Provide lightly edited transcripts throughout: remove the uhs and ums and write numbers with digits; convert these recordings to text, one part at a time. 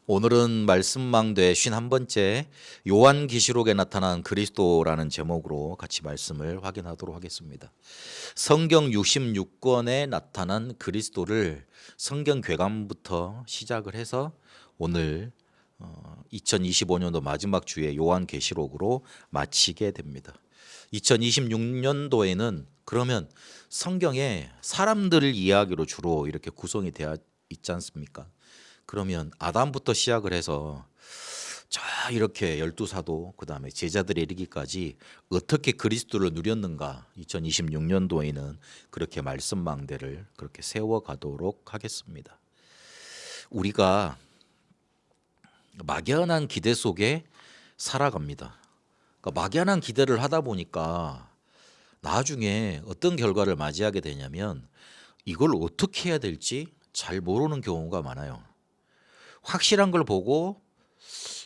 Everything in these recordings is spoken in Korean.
오늘은 말씀망대 51번째 요한계시록에 나타난 그리스도라는 제목으로 같이 말씀을 확인하도록 하겠습니다. 성경 66권에 나타난 그리스도를 성경 괴감부터 시작을 해서 오늘 2025년도 마지막 주에 요한계시록으로 마치게 됩니다. 2026년도에는 그러면 성경에 사람들 이야기로 주로 이렇게 구성이 되어 있지 않습니까? 그러면 아담부터 시작을 해서 자 이렇게 12사도 그다음에 제자들에 이르기까지 어떻게 그리스도를 누렸는가 2026년도에는 그렇게 말씀망대를 그렇게 세워가도록 하겠습니다. 우리가 막연한 기대 속에 살아갑니다. 그러니까 막연한 기대를 하다 보니까 나중에 어떤 결과를 맞이하게 되냐면 이걸 어떻게 해야 될지 잘 모르는 경우가 많아요. 확실한 걸 보고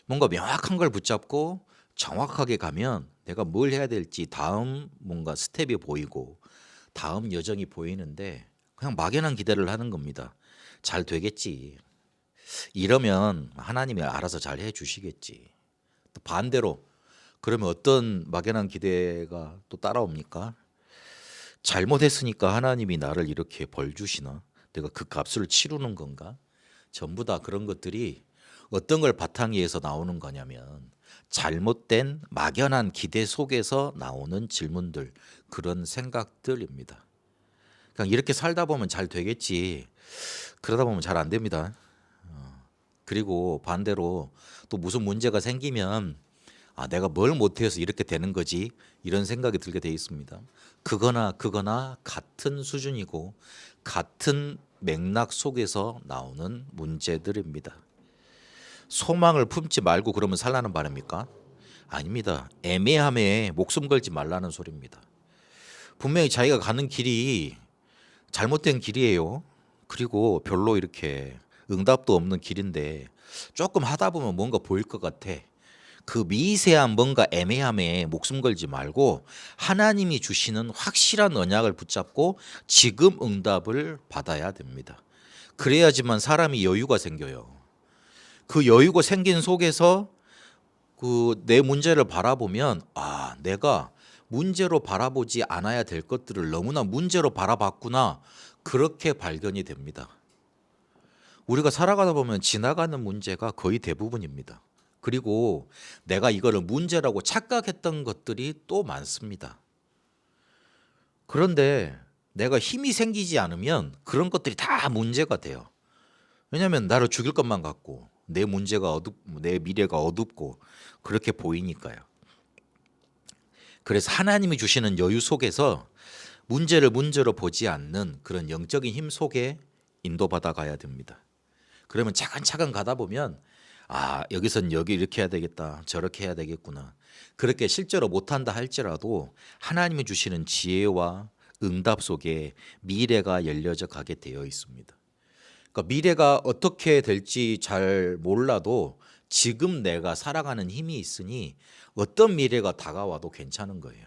뭔가 명확한 걸 붙잡고 정확하게 가면 내가 뭘 해야 될지 다음 뭔가 스텝이 보이고 다음 여정이 보이는데 그냥 막연한 기대를 하는 겁니다. 잘 되겠지. 이러면 하나님이 알아서 잘 해주시겠지. 또 반대로 그러면 어떤 막연한 기대가 또 따라옵니까? 잘못했으니까 하나님이 나를 이렇게 벌 주시나? 내가 그 값을 치르는 건가? 전부 다 그런 것들이 어떤 걸 바탕에서 나오는 거냐면 잘못된 막연한 기대 속에서 나오는 질문들, 그런 생각들입니다. 그냥 이렇게 살다 보면 잘 되겠지. 그러다 보면 잘 안 됩니다. 그리고 반대로 또 무슨 문제가 생기면 내가 뭘 못해서 이렇게 되는 거지, 이런 생각이 들게 돼 있습니다. 그거나 같은 수준이고 같은 맥락 속에서 나오는 문제들입니다. 소망을 품지 말고 그러면 살라는 말입니까? 아닙니다. 애매함에 목숨 걸지 말라는 소리입니다. 분명히 자기가 가는 길이 잘못된 길이에요. 그리고 별로 이렇게 응답도 없는 길인데 조금 하다 보면 뭔가 보일 것 같아. 그 미세한 뭔가 애매함에 목숨 걸지 말고 하나님이 주시는 확실한 언약을 붙잡고 지금 응답을 받아야 됩니다. 그래야지만 사람이 여유가 생겨요. 그 여유가 생긴 속에서 그 내 문제를 바라보면 내가 문제로 바라보지 않아야 될 것들을 너무나 문제로 바라봤구나, 그렇게 발견이 됩니다. 우리가 살아가다 보면 지나가는 문제가 거의 대부분입니다. 그리고 내가 이거를 문제라고 착각했던 것들이 또 많습니다. 그런데 내가 힘이 생기지 않으면 그런 것들이 다 문제가 돼요. 왜냐하면 나를 죽일 것만 같고 내 문제가 내 미래가 어둡고 그렇게 보이니까요. 그래서 하나님이 주시는 여유 속에서 문제를 문제로 보지 않는 그런 영적인 힘 속에 인도받아 가야 됩니다. 그러면 차근차근 가다 보면 여기선 여기 이렇게 해야 되겠다, 저렇게 해야 되겠구나. 그렇게 실제로 못한다 할지라도 하나님이 주시는 지혜와 응답 속에 미래가 열려져 가게 되어 있습니다. 그러니까 미래가 어떻게 될지 잘 몰라도 지금 내가 살아가는 힘이 있으니 어떤 미래가 다가와도 괜찮은 거예요.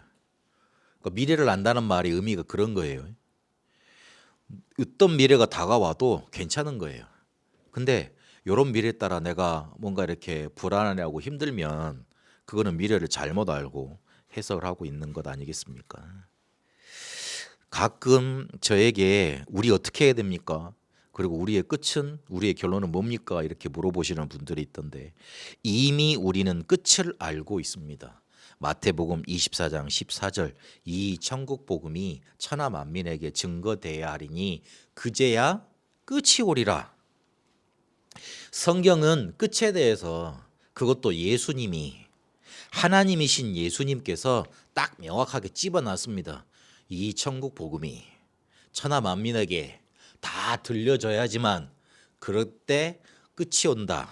그러니까 미래를 안다는 말의 의미가 그런 거예요. 어떤 미래가 다가와도 괜찮은 거예요. 근데 이런 미래에 따라 내가 뭔가 이렇게 불안하고 힘들면 그거는 미래를 잘못 알고 해석을 하고 있는 것 아니겠습니까? 가끔 저에게 우리 어떻게 해야 됩니까? 그리고 우리의 끝은, 우리의 결론은 뭡니까? 이렇게 물어보시는 분들이 있던데 이미 우리는 끝을 알고 있습니다. 마태복음 24장 14절, 이 천국 복음이 천하 만민에게 증거되어야 하리니 그제야 끝이 오리라. 성경은 끝에 대해서, 그것도 예수님이, 하나님이신 예수님께서 딱 명확하게 집어놨습니다. 이 천국 복음이 천하 만민에게 다 들려져야지만 그럴 때 끝이 온다.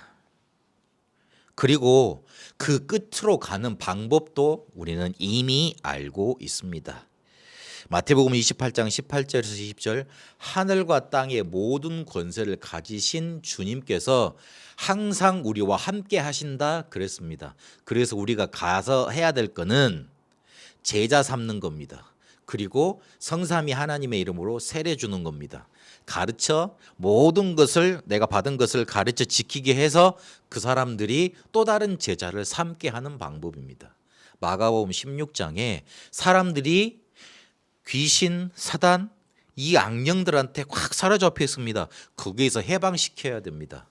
그리고 그 끝으로 가는 방법도 우리는 이미 알고 있습니다. 마태복음 28장 18절에서 20절, 하늘과 땅의 모든 권세를 가지신 주님께서 항상 우리와 함께 하신다 그랬습니다. 그래서 우리가 가서 해야 될 거는 제자 삼는 겁니다. 그리고 성삼위 하나님의 이름으로 세례 주는 겁니다. 가르쳐 모든 것을 내가 받은 것을 가르쳐 지키게 해서 그 사람들이 또 다른 제자를 삼게 하는 방법입니다. 마가복음 16장에 사람들이 귀신, 사단, 이 악령들한테 확 사로잡혀 있습니다. 거기에서 해방시켜야 됩니다.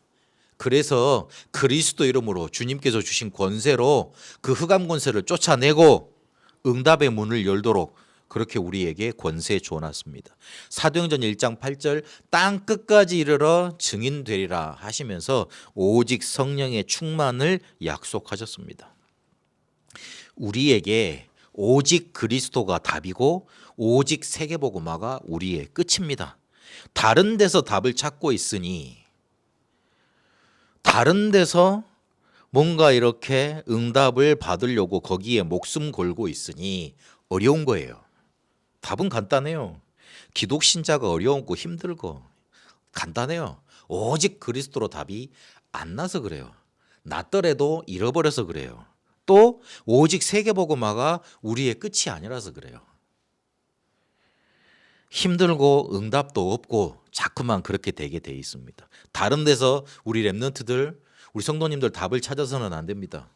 그래서 그리스도 이름으로 주님께서 주신 권세로 그 흑암 권세를 쫓아내고 응답의 문을 열도록 그렇게 우리에게 권세 주어놨습니다. 사도행전 1장 8절 땅 끝까지 이르러 증인 되리라 하시면서 오직 성령의 충만을 약속하셨습니다. 우리에게 오직 그리스도가 답이고 오직 세계복음화가 우리의 끝입니다. 다른 데서 답을 찾고 있으니 다른 데서 뭔가 이렇게 응답을 받으려고 거기에 목숨 걸고 있으니 어려운 거예요. 답은 간단해요. 기독 신자가 어려운고 힘들고 간단해요. 오직 그리스도로 답이 안 나서 그래요. 났더라도 잃어버려서 그래요. 또 오직 세계복음화가 우리의 끝이 아니라서 그래요. 힘들고 응답도 없고 자꾸만 그렇게 되게 돼 있습니다. 다른 데서 우리 랩런트들, 우리 성도님들 답을 찾아서는 안 됩니다.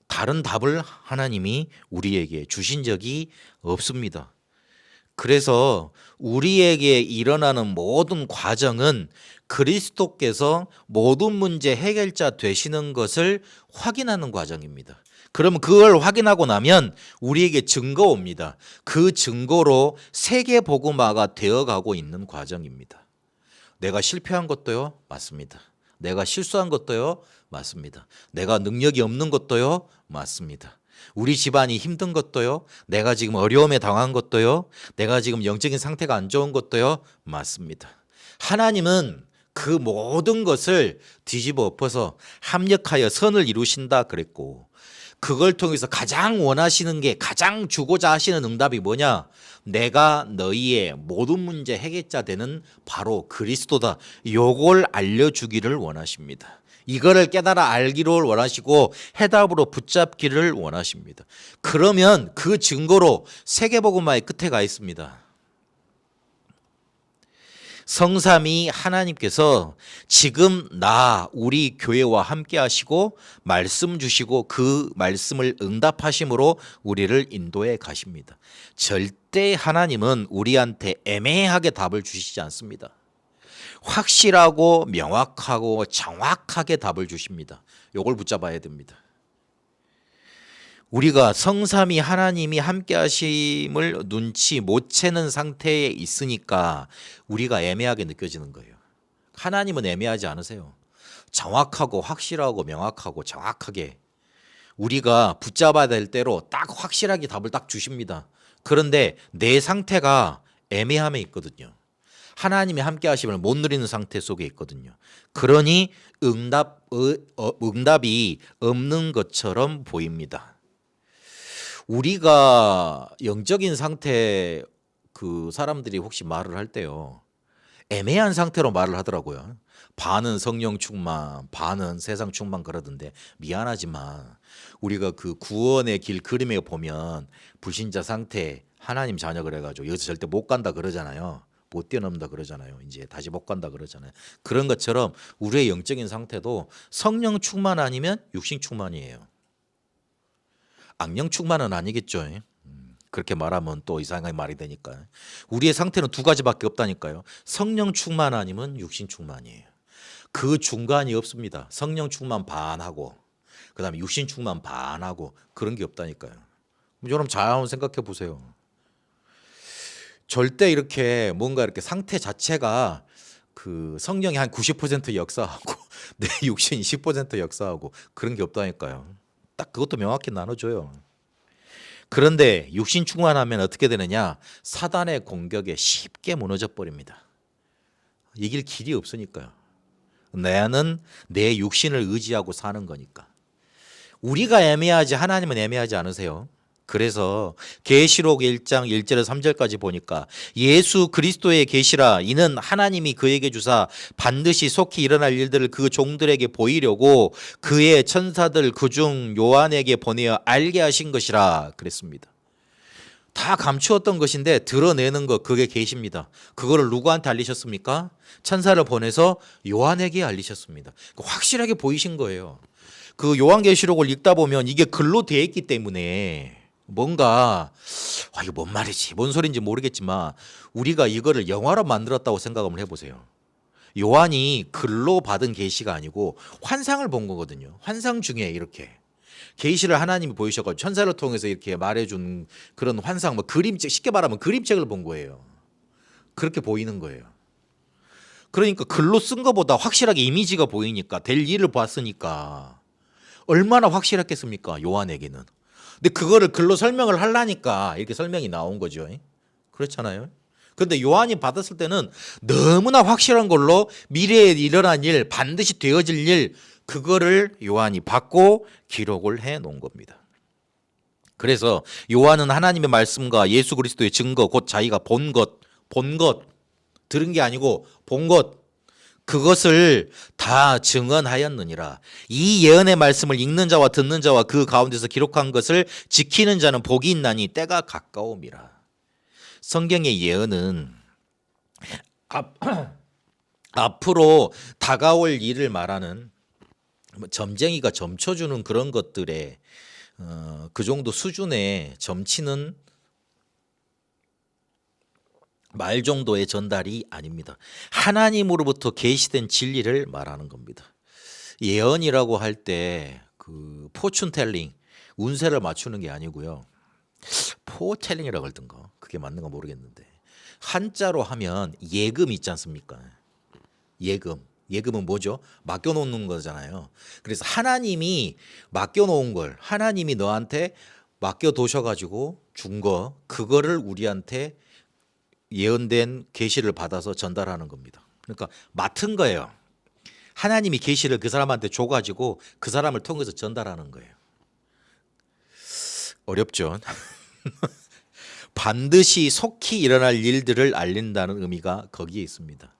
다른 답을 하나님이 우리에게 주신 적이 없습니다. 그래서 우리에게 일어나는 모든 과정은 그리스도께서 모든 문제 해결자 되시는 것을 확인하는 과정입니다. 그러면 그걸 확인하고 나면 우리에게 증거 옵니다. 그 증거로 세계 복음화가 되어가고 있는 과정입니다. 내가 실패한 것도요, 맞습니다. 내가 실수한 것도요, 맞습니다. 내가 능력이 없는 것도요, 맞습니다. 우리 집안이 힘든 것도요, 내가 지금 어려움에 당한 것도요, 내가 지금 영적인 상태가 안 좋은 것도요, 맞습니다. 하나님은 그 모든 것을 뒤집어 엎어서 합력하여 선을 이루신다 그랬고, 그걸 통해서 가장 원하시는 게, 가장 주고자 하시는 응답이 뭐냐? 내가 너희의 모든 문제 해결자 되는 바로 그리스도다. 요걸 알려주기를 원하십니다. 이거를 깨달아 알기를 원하시고 해답으로 붙잡기를 원하십니다. 그러면 그 증거로 세계복음화의 끝에 가 있습니다. 성삼위 하나님께서 지금 우리 교회와 함께 하시고 말씀 주시고 그 말씀을 응답하심으로 우리를 인도해 가십니다. 절대 하나님은 우리한테 애매하게 답을 주시지 않습니다. 확실하고 명확하고 정확하게 답을 주십니다. 이걸 붙잡아야 됩니다. 우리가 성삼위 하나님이 함께 하심을 눈치 못 채는 상태에 있으니까 우리가 애매하게 느껴지는 거예요. 하나님은 애매하지 않으세요. 정확하고 확실하고 명확하고 정확하게 우리가 붙잡아야 될 대로 딱 확실하게 답을 딱 주십니다. 그런데 내 상태가 애매함에 있거든요. 하나님이 함께 하심을 못 누리는 상태 속에 있거든요. 그러니 응답이 없는 것처럼 보입니다. 우리가 영적인 상태 그 사람들이 혹시 말을 할 때요, 애매한 상태로 말을 하더라고요. 반은 성령 충만, 반은 세상 충만 그러던데 미안하지만 우리가 그 구원의 길 그림에 보면 불신자 상태 하나님 자녀 그래가지고 여기서 절대 못 간다 그러잖아요. 못 뛰어넘는다 그러잖아요. 이제 다시 못 간다 그러잖아요. 그런 것처럼 우리의 영적인 상태도 성령 충만 아니면 육신 충만이에요. 악령 충만은 아니겠죠. 그렇게 말하면 또 이상하게 말이 되니까. 우리의 상태는 두 가지밖에 없다니까요. 성령 충만 아니면 육신 충만이에요. 그 중간이 없습니다. 성령 충만 반하고 그다음에 육신 충만 반하고 그런 게 없다니까요. 여러분 잘 한번 생각해 보세요. 절대 이렇게 뭔가 이렇게 상태 자체가 그 성령이 한 90% 역사하고 내 육신이 10% 역사하고 그런 게 없다니까요. 딱 그것도 명확히 나눠줘요. 그런데 육신 충만하면 어떻게 되느냐? 사단의 공격에 쉽게 무너져 버립니다. 이길 길이 없으니까요. 나는 내 육신을 의지하고 사는 거니까. 우리가 애매하지 하나님은 애매하지 않으세요. 그래서 계시록 1장 1절에서 3절까지 보니까 예수 그리스도의 계시라 이는 하나님이 그에게 주사 반드시 속히 일어날 일들을 그 종들에게 보이려고 그의 천사들 그중 요한에게 보내어 알게 하신 것이라 그랬습니다. 다 감추었던 것인데 드러내는 것, 그게 계시입니다. 그거를 누구한테 알리셨습니까? 천사를 보내서 요한에게 알리셨습니다. 확실하게 보이신 거예요. 그 요한계시록을 읽다 보면 이게 글로 되어 있기 때문에 뭔가 이거 뭔 말이지, 뭔 소리인지 모르겠지만 우리가 이거를 영화로 만들었다고 생각을 해보세요. 요한이 글로 받은 계시가 아니고 환상을 본 거거든요. 환상 중에 이렇게 계시를 하나님이 보이셔가지고 천사를 통해서 이렇게 말해준 그런 환상, 뭐 그림책, 쉽게 말하면 그림책을 본 거예요. 그렇게 보이는 거예요. 그러니까 글로 쓴 것보다 확실하게 이미지가 보이니까, 될 일을 봤으니까 얼마나 확실했겠습니까, 요한에게는. 근데 그거를 글로 설명을 하려니까 이렇게 설명이 나온 거죠. 그렇잖아요. 그런데 요한이 받았을 때는 너무나 확실한 걸로 미래에 일어난 일, 반드시 되어질 일, 그거를 요한이 받고 기록을 해 놓은 겁니다. 그래서 요한은 하나님의 말씀과 예수 그리스도의 증거, 곧 자기가 본 것, 들은 게 아니고 본 것, 그것을 다 증언하였느니라. 이 예언의 말씀을 읽는 자와 듣는 자와 그 가운데서 기록한 것을 지키는 자는 복이 있나니 때가 가까움이라. 성경의 예언은 앞으로 다가올 일을 말하는, 점쟁이가 점쳐주는 그런 것들에 그 정도 수준의 점치는 말 정도의 전달이 아닙니다. 하나님으로부터 계시된 진리를 말하는 겁니다. 예언이라고 할 때 그 포춘텔링, 운세를 맞추는 게 아니고요. 포텔링이라고 할던가, 그게 맞는가 모르겠는데, 한자로 하면 예금 있지 않습니까? 예금은 뭐죠? 맡겨놓는 거잖아요. 그래서 하나님이 맡겨놓은 걸, 하나님이 너한테 맡겨두셔가지고 준 거, 그거를 우리한테 예언된 계시를 받아서 전달하는 겁니다. 그러니까 맡은 거예요. 하나님이 계시를 그 사람한테 줘가지고 그 사람을 통해서 전달하는 거예요. 어렵죠? 반드시 속히 일어날 일들을 알린다는 의미가 거기에 있습니다.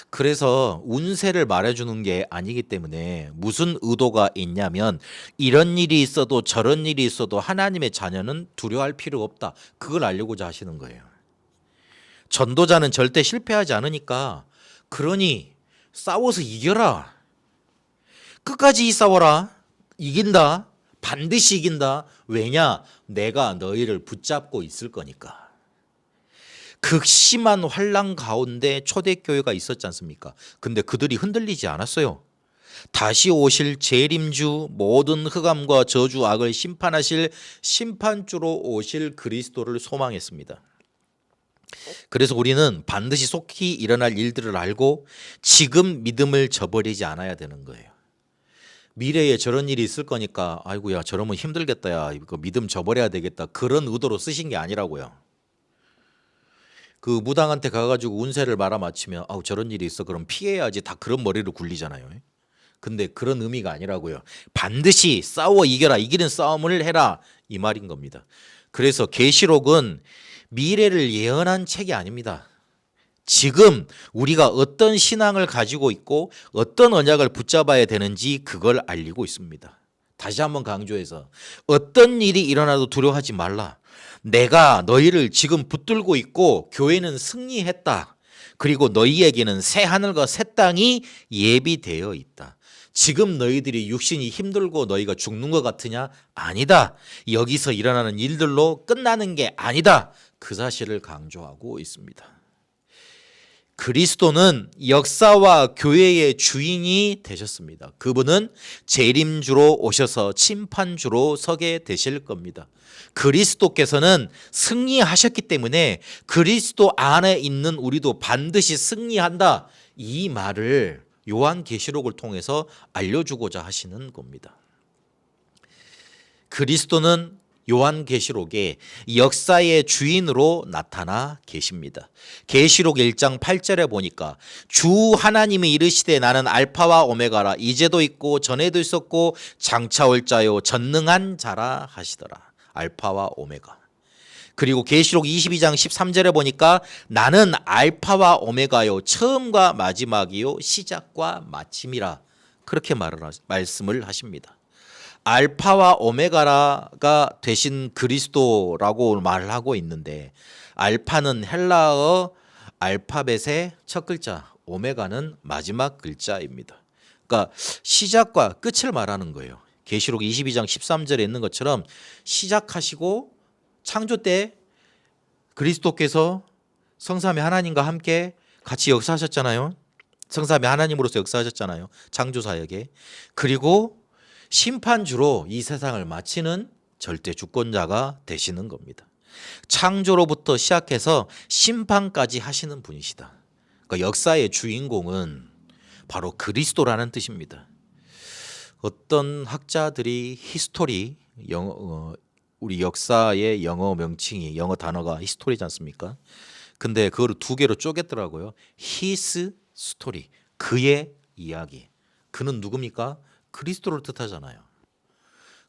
그래서 운세를 말해주는 게 아니기 때문에 무슨 의도가 있냐면, 이런 일이 있어도 저런 일이 있어도 하나님의 자녀는 두려워할 필요 없다, 그걸 알려고자 하시는 거예요. 전도자는 절대 실패하지 않으니까, 그러니 싸워서 이겨라, 끝까지 싸워라, 이긴다, 반드시 이긴다. 왜냐? 내가 너희를 붙잡고 있을 거니까. 극심한 환난 가운데 초대교회가 있었지 않습니까? 근데 그들이 흔들리지 않았어요. 다시 오실 재림주, 모든 흑암과 저주 악을 심판하실 심판주로 오실 그리스도를 소망했습니다. 그래서 우리는 반드시 속히 일어날 일들을 알고 지금 믿음을 저버리지 않아야 되는 거예요. 미래에 저런 일이 있을 거니까 아이고야 저러면 힘들겠다, 야 이거 믿음 저버려야 되겠다, 그런 의도로 쓰신 게 아니라고요. 그 무당한테 가가지고 운세를 말아맞히면 아우 저런 일이 있어, 그럼 피해야지, 다 그런 머리로 굴리잖아요. 근데 그런 의미가 아니라고요. 반드시 싸워 이겨라, 이기는 싸움을 해라, 이 말인 겁니다. 그래서 계시록은 미래를 예언한 책이 아닙니다. 지금 우리가 어떤 신앙을 가지고 있고 어떤 언약을 붙잡아야 되는지 그걸 알리고 있습니다. 다시 한번 강조해서, 어떤 일이 일어나도 두려워하지 말라. 내가 너희를 지금 붙들고 있고 교회는 승리했다. 그리고 너희에게는 새 하늘과 새 땅이 예비되어 있다. 지금 너희들이 육신이 힘들고 너희가 죽는 것 같으냐? 아니다. 여기서 일어나는 일들로 끝나는 게 아니다. 그 사실을 강조하고 있습니다. 그리스도는 역사와 교회의 주인이 되셨습니다. 그분은 재림주로 오셔서 심판주로 서게 되실 겁니다. 그리스도께서는 승리하셨기 때문에 그리스도 안에 있는 우리도 반드시 승리한다, 이 말을 요한계시록을 통해서 알려주고자 하시는 겁니다. 그리스도는 요한계시록에 역사의 주인으로 나타나 계십니다. 계시록 1장 8절에 보니까 주 하나님이 이르시되 나는 알파와 오메가라, 이제도 있고 전에도 있었고 장차 올 자요 전능한 자라 하시더라. 알파와 오메가. 그리고 계시록 22장 13절에 보니까 나는 알파와 오메가요 처음과 마지막이요 시작과 마침이라, 그렇게 말씀을 하십니다. 알파와 오메가가 되신 그리스도라고 말을 하고 있는데 알파는 헬라어 알파벳의 첫 글자, 오메가는 마지막 글자입니다. 그러니까 시작과 끝을 말하는 거예요. 계시록 22장 13절에 있는 것처럼 시작하시고 창조 때 그리스도께서 성삼위 하나님과 함께 같이 역사하셨잖아요. 성삼위 하나님으로서 역사하셨잖아요. 창조 사역에. 그리고 심판주로 이 세상을 마치는 절대 주권자가 되시는 겁니다. 창조로부터 시작해서 심판까지 하시는 분이시다. 그러니까 역사의 주인공은 바로 그리스도라는 뜻입니다. 어떤 학자들이 히스토리, 우리 역사의 영어 명칭이 영어 단어가 히스토리지 않습니까? 근데 그거를 두 개로 쪼갰더라고요. His story, 그의 이야기. 그는 누굽니까? 그리스도를 뜻하잖아요.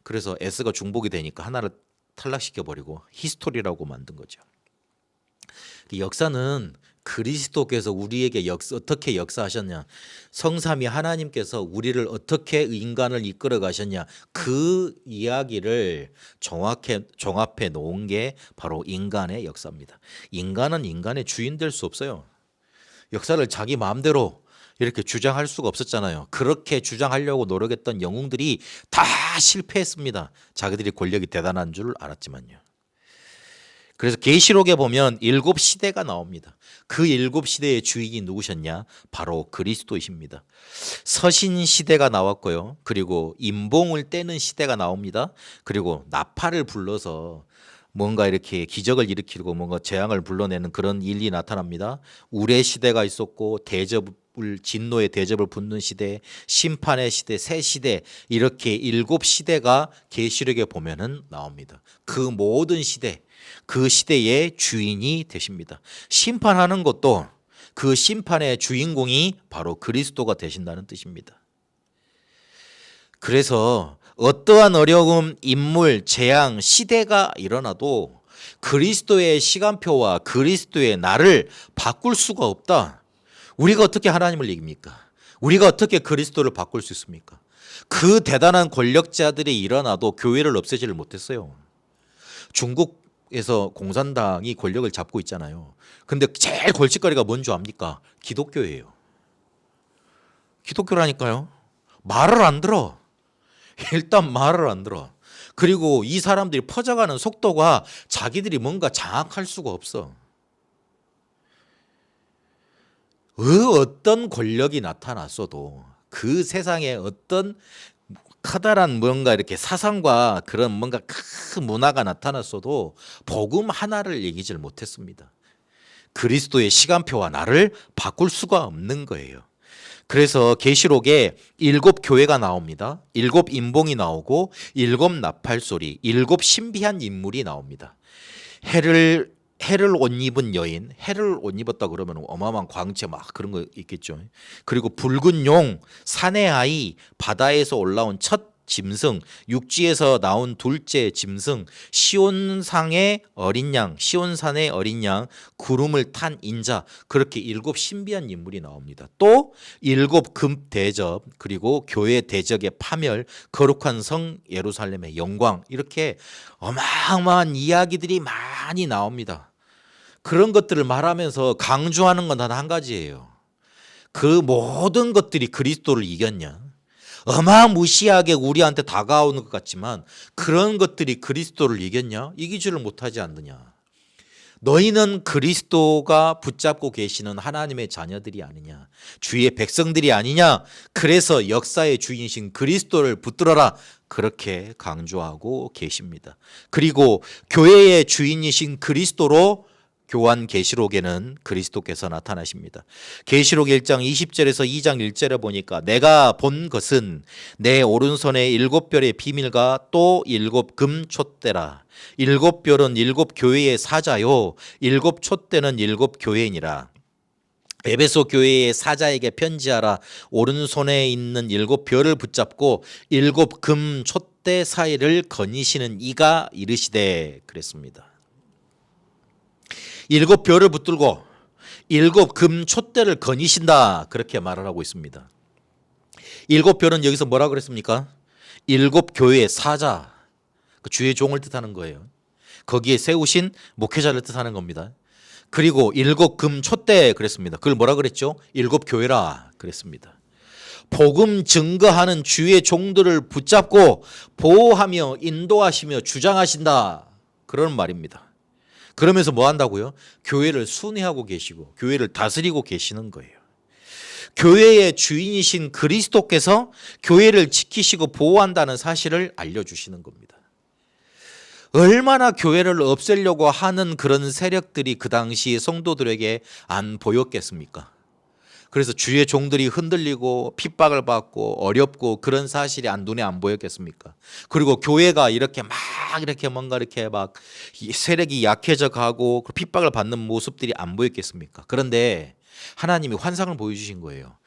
그래서 S가 중복이 되니까 하나를 탈락시켜버리고 히스토리라고 만든 거죠. 역사는 그리스도께서 우리에게 어떻게 역사하셨냐, 성삼위 하나님께서 우리를 어떻게 인간을 이끌어 가셨냐, 그 이야기를 종합해 놓은 게 바로 인간의 역사입니다. 인간은 인간의 주인 될 수 없어요. 역사를 자기 마음대로 이렇게 주장할 수가 없었잖아요. 그렇게 주장하려고 노력했던 영웅들이 다 실패했습니다. 자기들이 권력이 대단한 줄 알았지만요. 그래서 계시록에 보면 7시대가 나옵니다. 그 7시대의 주인이 누구셨냐? 바로 그리스도이십니다. 서신 시대가 나왔고요. 그리고 임봉을 떼는 시대가 나옵니다. 그리고 나팔을 불러서 뭔가 이렇게 기적을 일으키고 뭔가 재앙을 불러내는 그런 일이 나타납니다. 우레 시대가 있었고 진노의 대접을 붙는 시대, 심판의 시대, 새 시대, 이렇게 7시대가 계시록에 보면은 나옵니다. 그 모든 시대, 그 시대의 주인이 되십니다. 심판하는 것도 그 심판의 주인공이 바로 그리스도가 되신다는 뜻입니다. 그래서 어떠한 어려움, 인물, 재앙, 시대가 일어나도 그리스도의 시간표와 그리스도의 날을 바꿀 수가 없다. 우리가 어떻게 하나님을 이깁니까? 우리가 어떻게 그리스도를 바꿀 수 있습니까? 그 대단한 권력자들이 일어나도 교회를 없애지를 못했어요. 중국에서 공산당이 권력을 잡고 있잖아요. 근데 제일 골칫거리가 뭔 줄 압니까? 기독교예요. 기독교라니까요. 말을 안 들어. 일단 말을 안 들어. 그리고 이 사람들이 퍼져가는 속도가 자기들이 뭔가 장악할 수가 없어. 어떤 권력이 나타났어도 그 세상에 어떤 커다란 뭔가 이렇게 사상과 그런 뭔가 큰 문화가 나타났어도 복음 하나를 얘기질 못했습니다. 그리스도의 시간표와 나를 바꿀 수가 없는 거예요. 그래서 계시록에 7교회가 나옵니다. 7인봉이 나오고 7 나팔소리, 7 신비한 인물이 나옵니다. 해를 옷 입은 여인, 해를 옷 입었다 그러면 어마어마한 광채 막 그런 거 있겠죠. 그리고 붉은 용, 산의 아이, 바다에서 올라온 첫 짐승, 육지에서 나온 둘째 짐승, 시온산의 어린 양, 구름을 탄 인자, 그렇게 7 신비한 인물이 나옵니다. 또 7 금 대접, 그리고 교회 대적의 파멸, 거룩한 성 예루살렘의 영광, 이렇게 어마어마한 이야기들이 많이 나옵니다. 그런 것들을 말하면서 강조하는 건 단 한 가지예요. 그 모든 것들이 그리스도를 이겼냐? 어마무시하게 우리한테 다가오는 것 같지만 그런 것들이 그리스도를 이겼냐? 이기지를 못하지 않느냐? 너희는 그리스도가 붙잡고 계시는 하나님의 자녀들이 아니냐? 주의 백성들이 아니냐? 그래서 역사의 주인이신 그리스도를 붙들어라. 그렇게 강조하고 계십니다. 그리고 교회의 주인이신 그리스도로 요한계시록에는 그리스도께서 나타나십니다. 계시록 1장 20절에서 2장 1절에 보니까 내가 본 것은 내 오른손에 7별의 비밀과 또 7 금촛대라. 7별은 7 교회의 사자요 7 촛대는 7 교회이니라. 에베소 교회의 사자에게 편지하라. 오른손에 있는 7 별을 붙잡고 7 금 촛대 사이를 거니시는 이가 이르시되 그랬습니다. 7 별을 붙들고 7 금 촛대를 거니신다, 그렇게 말을 하고 있습니다. 7 별은 여기서 뭐라고 그랬습니까? 일곱 교회의 사자, 그 주의 종을 뜻하는 거예요. 거기에 세우신 목회자를 뜻하는 겁니다. 그리고 일곱 금 촛대 그랬습니다. 그걸 뭐라 그랬죠? 일곱 교회라 그랬습니다. 복음 증거하는 주의 종들을 붙잡고 보호하며 인도하시며 주장하신다. 그런 말입니다. 그러면서 뭐 한다고요? 교회를 순회하고 계시고 교회를 다스리고 계시는 거예요. 교회의 주인이신 그리스도께서 교회를 지키시고 보호한다는 사실을 알려주시는 겁니다. 얼마나 교회를 없애려고 하는 그런 세력들이 그 당시 성도들에게 안 보였겠습니까? 그래서 주의 종들이 흔들리고 핍박을 받고 어렵고 그런 사실이 눈에 안 보였겠습니까? 그리고 교회가 이렇게 막 이렇게 뭔가 이렇게 막 세력이 약해져 가고 핍박을 받는 모습들이 안 보였겠습니까? 그런데 하나님이 환상을 보여주신 거예요.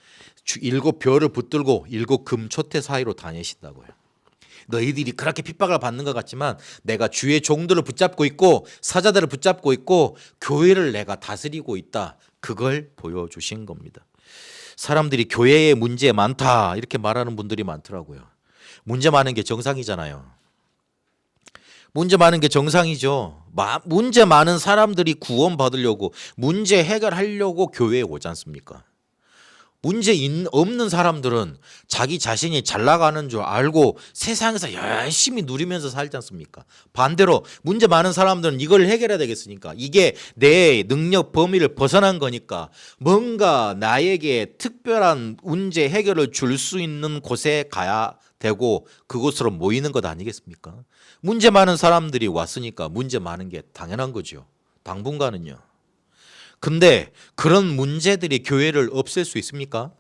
일곱 별을 붙들고 일곱 금 촛대 사이로 다니신다고요. 너희들이 그렇게 핍박을 받는 것 같지만 내가 주의 종들을 붙잡고 있고 사자들을 붙잡고 있고 교회를 내가 다스리고 있다. 그걸 보여주신 겁니다. 사람들이 교회에 문제 많다 이렇게 말하는 분들이 많더라고요. 문제 많은 게 정상이잖아요. 문제 많은 게 정상이죠. 문제 많은 사람들이 구원받으려고 문제 해결하려고 교회에 오지 않습니까? 문제 없는 사람들은 자기 자신이 잘 나가는 줄 알고 세상에서 열심히 누리면서 살지 않습니까? 반대로 문제 많은 사람들은 이걸 해결해야 되겠으니까 이게 내 능력 범위를 벗어난 거니까 뭔가 나에게 특별한 문제 해결을 줄 수 있는 곳에 가야 되고 그곳으로 모이는 것 아니겠습니까? 문제 많은 사람들이 왔으니까 문제 많은 게 당연한 거죠. 당분간은요. 근데 그런 문제들이 교회를 없앨 수 있습니까?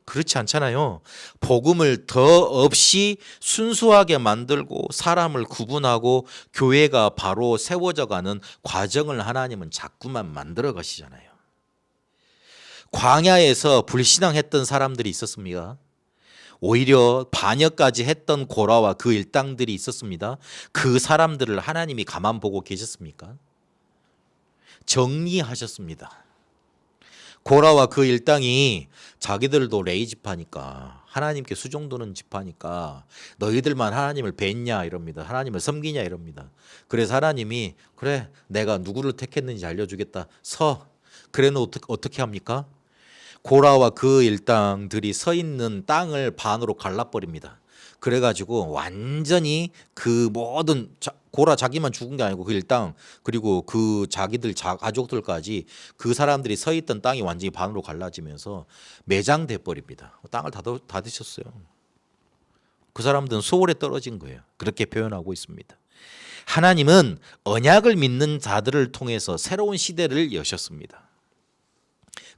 그렇지 않잖아요. 복음을 더 없이 순수하게 만들고 사람을 구분하고 교회가 바로 세워져 가는 과정을 하나님은 자꾸만 만들어 가시잖아요. 광야에서 불신앙했던 사람들이 있었습니다. 오히려 반역까지 했던 고라와 그 일당들이 있었습니다. 그 사람들을 하나님이 가만 보고 계셨습니까? 정리하셨습니다. 고라와 그 일당이 자기들도 레위 지파니까 하나님께 수종도는 지파니까 너희들만 하나님을 뵀냐 이럽니다. 하나님을 섬기냐 이럽니다. 그래서 하나님이 그래 내가 누구를 택했는지 알려주겠다. 서. 그래는 어떻게 합니까? 고라와 그 일당들이 서 있는 땅을 반으로 갈라버립니다. 그래가지고 완전히 그 모든 고라 자기만 죽은 게 아니고 그 일당 그리고 그 자기들 가족들까지 그 사람들이 서 있던 땅이 완전히 반으로 갈라지면서 매장돼 버립니다. 땅을 다 드셨어요. 그 사람들은 소홀에 떨어진 거예요. 그렇게 표현하고 있습니다. 하나님은 언약을 믿는 자들을 통해서 새로운 시대를 여셨습니다.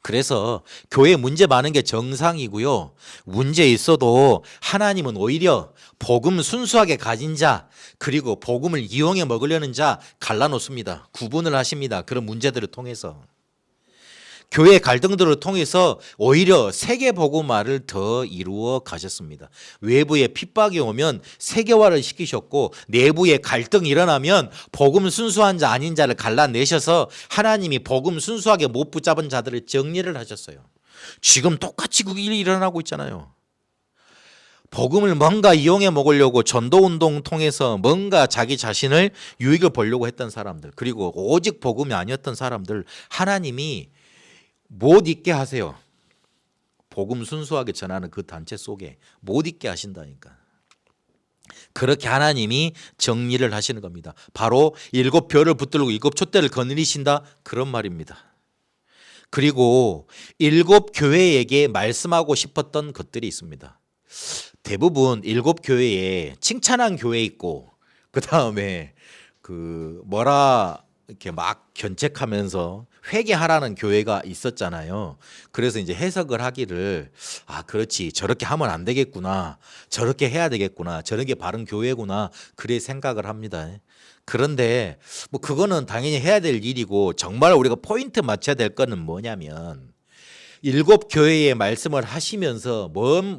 그래서 교회 문제 많은 게 정상이고요. 문제 있어도 하나님은 오히려 복음 순수하게 가진 자 그리고 복음을 이용해 먹으려는 자 갈라놓습니다. 구분을 하십니다. 그런 문제들을 통해서. 교회 갈등들을 통해서 오히려 세계복음화를 더 이루어 가셨습니다. 외부에 핍박이 오면 세계화를 시키셨고 내부에 갈등이 일어나면 복음 순수한 자 아닌 자를 갈라내셔서 하나님이 복음 순수하게 못 붙잡은 자들을 정리를 하셨어요. 지금 똑같이 그 일이 일어나고 있잖아요. 복음을 뭔가 이용해 먹으려고 전도운동 통해서 뭔가 자기 자신을 유익을 보려고 했던 사람들 그리고 오직 복음이 아니었던 사람들 하나님이 못 있게 하세요. 복음 순수하게 전하는 그 단체 속에 못 있게 하신다니까. 그렇게 하나님이 정리를 하시는 겁니다. 바로 일곱 별을 붙들고 일곱 촛대를 거느리신다 그런 말입니다. 그리고 일곱 교회에게 말씀하고 싶었던 것들이 있습니다. 대부분 일곱 교회에 칭찬한 교회 있고 그 다음에 이렇게 막 견책하면서 회개하라는 교회가 있었잖아요. 그래서 이제 해석을 하기를 그렇지 저렇게 하면 안 되겠구나 저렇게 해야 되겠구나 저런 게 바른 교회구나 그래 생각을 합니다. 그런데 뭐 그거는 당연히 해야 될 일이고 정말 우리가 포인트 맞춰야 될 거는 뭐냐면 일곱 교회의 말씀을 하시면서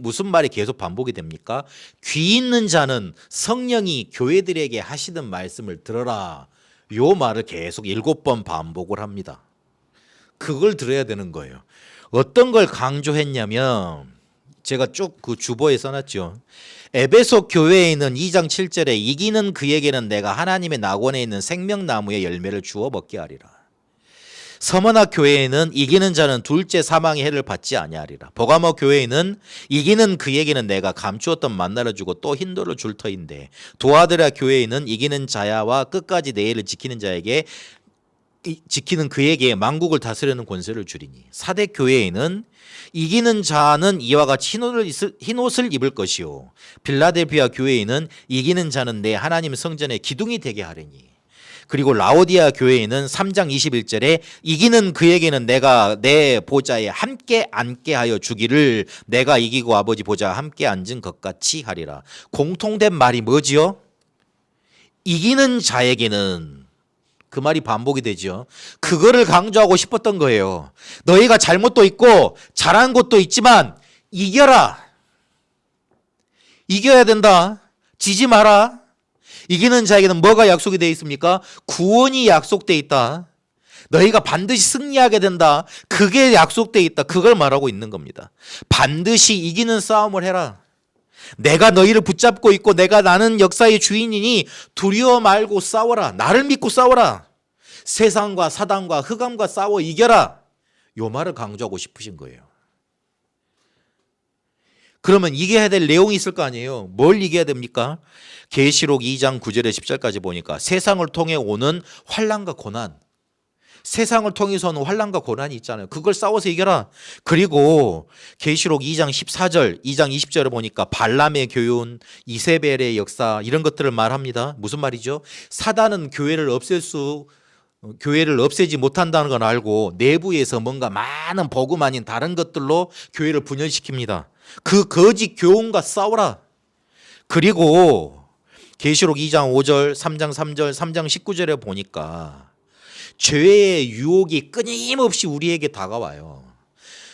무슨 말이 계속 반복이 됩니까? 귀 있는 자는 성령이 교회들에게 하시는 말씀을 들어라. 요 말을 계속 7번 반복을 합니다. 그걸 들어야 되는 거예요. 어떤 걸 강조했냐면 제가 쭉 그 주보에 써놨죠. 에베소 교회에 있는 2장 7절에 이기는 그에게는 내가 하나님의 낙원에 있는 생명나무의 열매를 주어 먹게 하리라. 서머나 교회에는 이기는 자는 둘째 사망의 해를 받지 아니하리라. 버가모 교회에는 이기는 그에게는 내가 감추었던 만나를 주고 또 흰돌을 줄 터인데, 도아드라 교회에는 이기는 자야와 끝까지 내 일을 지키는 자에게 지키는 그에게 만국을 다스리는 권세를 주리니, 사대 교회에는 이기는 자는 이와 같이 흰 옷을 입을 것이요, 빌라델비아 교회에는 이기는 자는 내 하나님 성전의 기둥이 되게 하리니, 그리고 라오디아 교회에는 3장 21절에 이기는 그에게는 내가 내 보좌에 함께 앉게 하여 주기를, 내가 이기고 아버지 보좌에 함께 앉은 것 같이 하리라. 공통된 말이 뭐지요? 이기는 자에게는, 그 말이 반복이 되죠. 그거를 강조하고 싶었던 거예요. 너희가 잘못도 있고 잘한 것도 있지만 이겨라. 이겨야 된다. 지지 마라. 이기는 자에게는 뭐가 약속이 되어 있습니까? 구원이 약속되어 있다. 너희가 반드시 승리하게 된다. 그게 약속되어 있다. 그걸 말하고 있는 겁니다. 반드시 이기는 싸움을 해라. 내가 너희를 붙잡고 있고 나는 역사의 주인이니 두려워 말고 싸워라. 나를 믿고 싸워라. 세상과 사단과 흑암과 싸워 이겨라. 요 말을 강조하고 싶으신 거예요. 그러면 이겨야 될 내용이 있을 거 아니에요. 뭘 이겨야 됩니까? 계시록 2장 9절에 10절까지 보니까 세상을 통해 오는 환난과 고난, 세상을 통해서 오는 환난과 고난이 있잖아요. 그걸 싸워서 이겨라. 그리고 계시록 2장 14절, 2장 20절을 보니까 발람의 교훈, 이세벨의 역사, 이런 것들을 말합니다. 무슨 말이죠? 사단은 교회를 없애지 못한다는 건 알고 내부에서 뭔가 많은 복음 아닌 다른 것들로 교회를 분열시킵니다. 그 거짓 교훈과 싸우라. 그리고 계시록 2장 5절, 3장 3절, 3장 19절에 보니까 죄의 유혹이 끊임없이 우리에게 다가와요.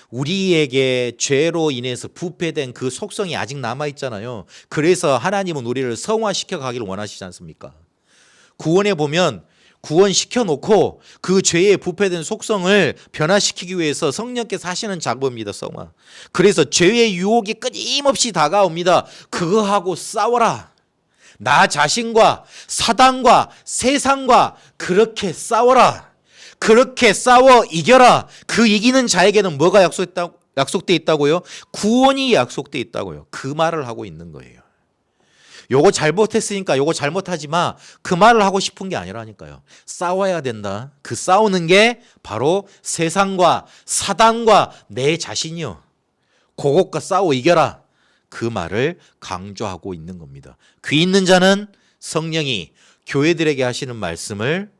우리에게 죄로 인해서 부패된 그 속성이 아직 남아있잖아요. 그래서 하나님은 우리를 성화시켜 가기를 원하시지 않습니까? 구원에 보면 구원시켜 놓고 그 죄의 부패된 속성을 변화시키기 위해서 성령께서 하시는 작업입니다. 성화. 그래서 죄의 유혹이 끊임없이 다가옵니다. 그거하고 싸워라. 나 자신과 사단과 세상과 그렇게 싸워라. 그렇게 싸워 이겨라. 그 이기는 자에게는 뭐가 약속돼 있다고요? 구원이 약속돼 있다고요. 그 말을 하고 있는 거예요. 요거 잘못했으니까 요거 잘못하지 마. 그 말을 하고 싶은 게 아니라니까요. 싸워야 된다. 그 싸우는 게 바로 세상과 사단과 내 자신이요. 그것과 싸워 이겨라. 그 말을 강조하고 있는 겁니다. 귀 있는 자는 성령이 교회들에게 하시는 말씀을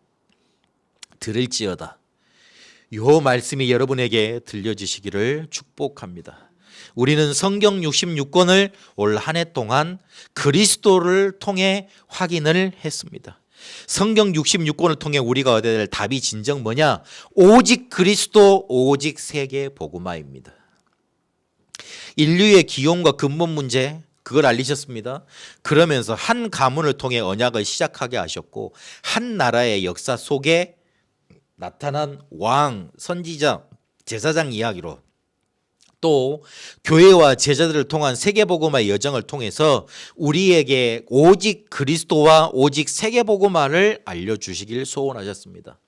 들을지어다. 요 말씀이 여러분에게 들려지시기를 축복합니다. 우리는 성경 66권을 올 한 해 동안 그리스도를 통해 확인을 했습니다. 성경 66권을 통해 우리가 얻어야 될 답이 진정 뭐냐? 오직 그리스도, 오직 세계 복음화입니다. 인류의 기원과 근본 문제, 그걸 알리셨습니다. 그러면서 한 가문을 통해 언약을 시작하게 하셨고, 한 나라의 역사 속에 나타난 왕, 선지자, 제사장 이야기로, 또 교회와 제자들을 통한 세계복음화의 여정을 통해서 우리에게 오직 그리스도와 오직 세계복음화를 알려주시길 소원하셨습니다.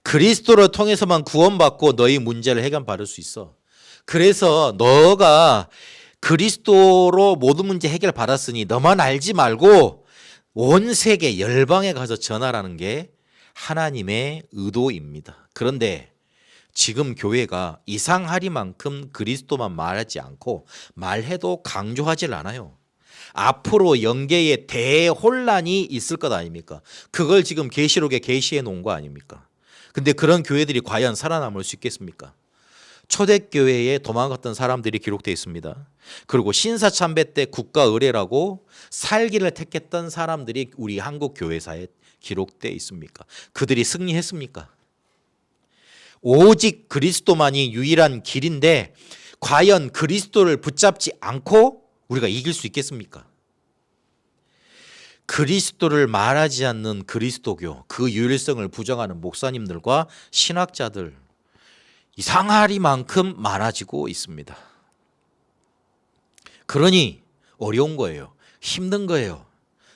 그리스도를 통해서만 구원받고 너희 문제를 해결받을 수 있어. 그래서 너가 그리스도로 모든 문제 해결받았으니 너만 알지 말고 온 세계 열방에 가서 전하라는 게 하나님의 의도입니다. 그런데 지금 교회가 이상하리만큼 그리스도만 말하지 않고 말해도 강조하질 않아요. 앞으로 영계에 대혼란이 있을 것 아닙니까? 그걸 지금 계시록에 계시해 놓은 거 아닙니까? 근데 그런 교회들이 과연 살아남을 수 있겠습니까? 초대교회에 도망갔던 사람들이 기록되어 있습니다. 그리고 신사참배 때 국가의례라고 살기를 택했던 사람들이 우리 한국 교회사에 기록되어 있습니까? 그들이 승리했습니까? 오직 그리스도만이 유일한 길인데 과연 그리스도를 붙잡지 않고 우리가 이길 수 있겠습니까? 그리스도를 말하지 않는 그리스도교, 그 유일성을 부정하는 목사님들과 신학자들 이상하리만큼 많아지고 있습니다. 그러니 어려운 거예요. 힘든 거예요.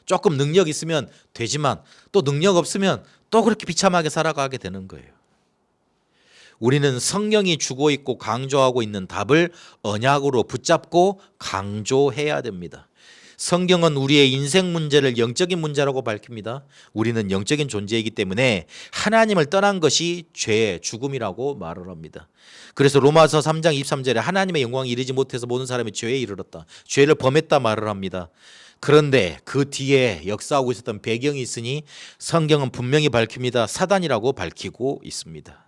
조금 능력 있으면 되지만 또 능력 없으면 또 그렇게 비참하게 살아가게 되는 거예요. 우리는 성경이 주고 있고 강조하고 있는 답을 언약으로 붙잡고 강조해야 됩니다. 성경은 우리의 인생 문제를 영적인 문제라고 밝힙니다. 우리는 영적인 존재이기 때문에 하나님을 떠난 것이 죄, 죽음이라고 말을 합니다. 그래서 로마서 3장 23절에 하나님의 영광에 이르지 못해서 모든 사람이 죄에 이르렀다. 죄를 범했다 말을 합니다. 그런데 그 뒤에 역사하고 있었던 배경이 있으니 성경은 분명히 밝힙니다. 사단이라고 밝히고 있습니다.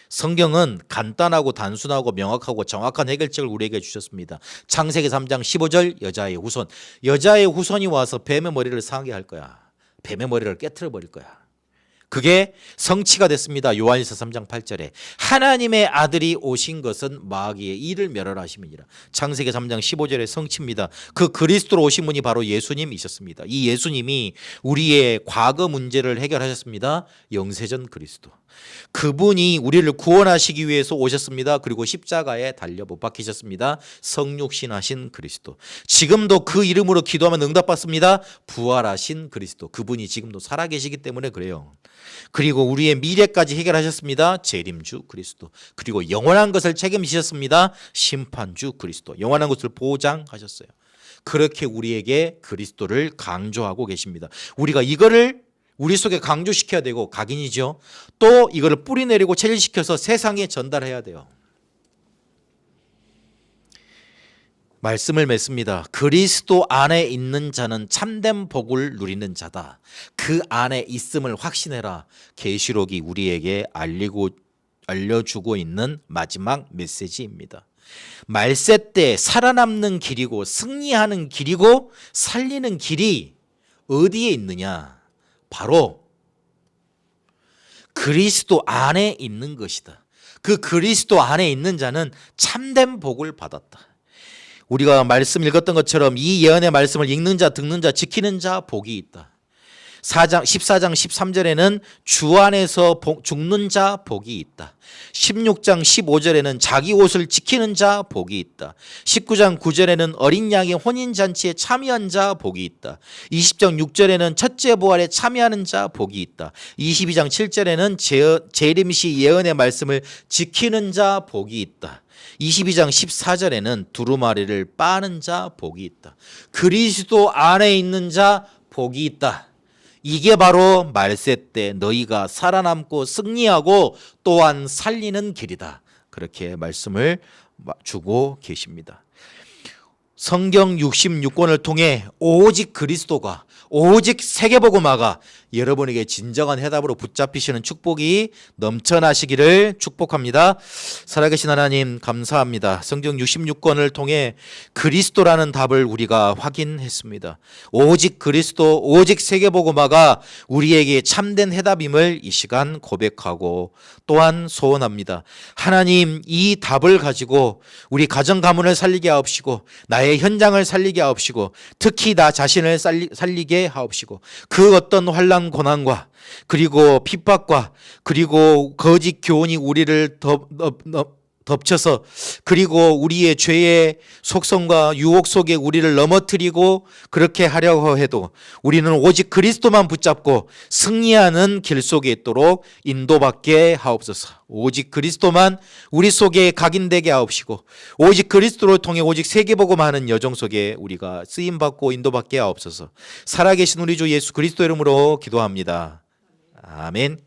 성경은 간단하고 단순하고 명확하고 정확한 해결책을 우리에게 주셨습니다. 창세기 3장 15절 여자의 후손. 여자의 후손이 와서 뱀의 머리를 상하게 할 거야. 뱀의 머리를 깨트려 버릴 거야. 그게 성취가 됐습니다. 요한일서 3장 8절에 하나님의 아들이 오신 것은 마귀의 일을 멸하심이니라. 창세기 3장 15절의 성취입니다. 그 그리스도로 오신 분이 바로 예수님이셨습니다. 이 예수님이 우리의 과거 문제를 해결하셨습니다. 영세전 그리스도. 그분이 우리를 구원하시기 위해서 오셨습니다. 그리고 십자가에 달려 못 박히셨습니다. 성육신하신 그리스도. 지금도 그 이름으로 기도하면 응답받습니다. 부활하신 그리스도. 그분이 지금도 살아계시기 때문에 그래요. 그리고 우리의 미래까지 해결하셨습니다. 재림주 그리스도. 그리고 영원한 것을 책임지셨습니다. 심판주 그리스도. 영원한 것을 보장하셨어요. 그렇게 우리에게 그리스도를 강조하고 계십니다. 우리가 이거를 우리 속에 강조시켜야 되고 각인이죠. 또 이거를 뿌리내리고 체질시켜서 세상에 전달해야 돼요. 말씀을 맺습니다. 그리스도 안에 있는 자는 참된 복을 누리는 자다. 그 안에 있음을 확신해라. 계시록이 우리에게 알려주고 있는 마지막 메시지입니다. 말세 때 살아남는 길이고 승리하는 길이고 살리는 길이 어디에 있느냐? 바로 그리스도 안에 있는 것이다. 그 그리스도 안에 있는 자는 참된 복을 받았다. 우리가 말씀 읽었던 것처럼 이 예언의 말씀을 읽는 자, 듣는 자, 지키는 자 복이 있다. 14장 13절에는 주 안에서 죽는 자 복이 있다. 16장 15절에는 자기 옷을 지키는 자 복이 있다. 19장 9절에는 어린 양의 혼인잔치에 참여한 자 복이 있다. 20장 6절에는 첫째 부활에 참여하는 자 복이 있다. 22장 7절에는 재림시 예언의 말씀을 지키는 자 복이 있다. 22장 14절에는 두루마리를 빠는 자 복이 있다. 그리스도 안에 있는 자 복이 있다. 이게 바로 말세 때 너희가 살아남고 승리하고 또한 살리는 길이다. 그렇게 말씀을 주고 계십니다. 성경 66권을 통해 오직 그리스도가 오직 세계복음화가 여러분에게 진정한 해답으로 붙잡히시는 축복이 넘쳐나시기를 축복합니다. 살아계신 하나님 감사합니다. 성경 66권을 통해 그리스도라는 답을 우리가 확인했습니다. 오직 그리스도, 오직 세계복음화가 우리에게 참된 해답임을 이 시간 고백하고 또한 소원합니다. 하나님, 이 답을 가지고 우리 가정 가문을 살리게 하옵시고 나의 현장을 살리게 하옵시고 특히 나 자신을 살리게 하옵시고 그 어떤 환난 고난과 그리고 핍박과 그리고 거짓 교훈이 우리를 덮쳐서 그리고 우리의 죄의 속성과 유혹 속에 우리를 넘어뜨리고 그렇게 하려고 해도 우리는 오직 그리스도만 붙잡고 승리하는 길 속에 있도록 인도받게 하옵소서. 오직 그리스도만 우리 속에 각인되게 하옵시고 오직 그리스도를 통해 오직 세계복음하는 여정 속에 우리가 쓰임받고 인도받게 하옵소서. 살아계신 우리 주 예수 그리스도 이름으로 기도합니다. 아멘.